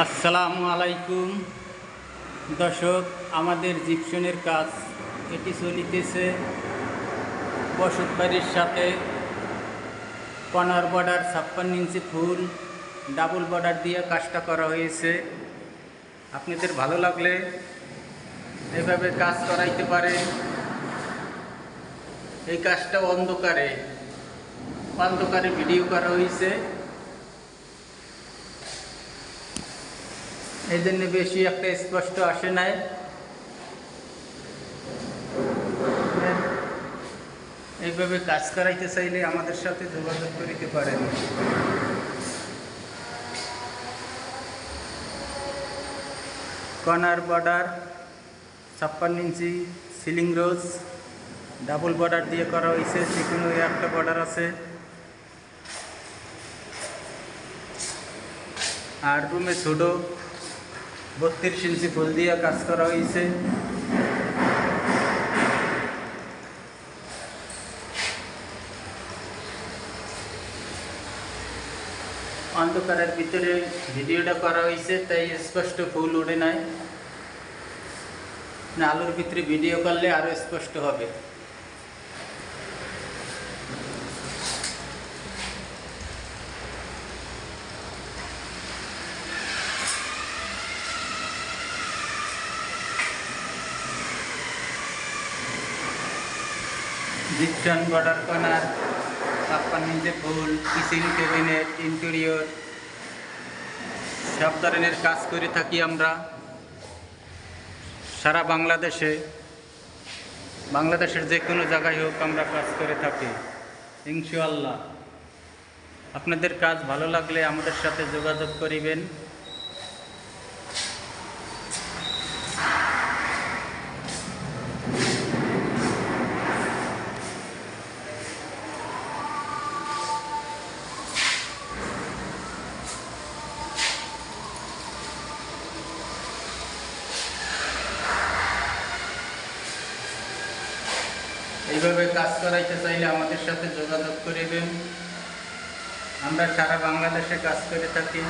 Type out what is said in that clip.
আসসালামু আলাইকুম দর্শক, আমাদের জিপসনের কাজ এটি চলিতেছে বসত বাড়ির সাথে। কর্নার বর্ডার 56 ইঞ্চি ফুল ডাবল বর্ডার দিয়ে কাজটা করা হয়েছে। আপনাদের ভালো লাগলে এভাবে কাজ করাইতে পারে। এই কাজটা অন্ধকারে ভিডিও করা হয়েছে, এই জন্য বেশি একটা স্পষ্ট আসে নাই। এইভাবে কাজ করাইতে চাইলে আমাদের সাথে যোগাযোগ করিতে পারেন। কর্নার বর্ডার 56 ইঞ্চি সিলিং রোজ ডাবল বর্ডার দিয়ে করা হয়েছে। যে কোনো একটা বর্ডার আছে। আর রুমে ছোট 32 ইঞ্চি ফুল দিয়ে কাজ করা হয়েছে। অন্ধকারের ভিতরে ভিডিওটা করা হয়েছে, তাই স্পষ্ট ফুল ওঠে নাই। আলোর ভিতরে ভিডিও করলে আরো স্পষ্ট হবে। জিপসন বর্ডার কর্নার 56 ইঞ্চি ফুল, কিচেন ক্যাবিনেট, ইন্টেরিয়র সব ধরনের কাজ করে থাকি আমরা সারা বাংলাদেশের যে কোনো জায়গায় হোক আমরা কাজ করে থাকি ইনশাআল্লাহ। আপনাদের কাজ ভালো লাগলে আমাদের সাথে যোগাযোগ করিবেন। এইভাবে কাজ করাইতে চাইলে আমাদের সাথে যোগাযোগ করিবেন। আমরা সারা বাংলাদেশে কাজ করে থাকি।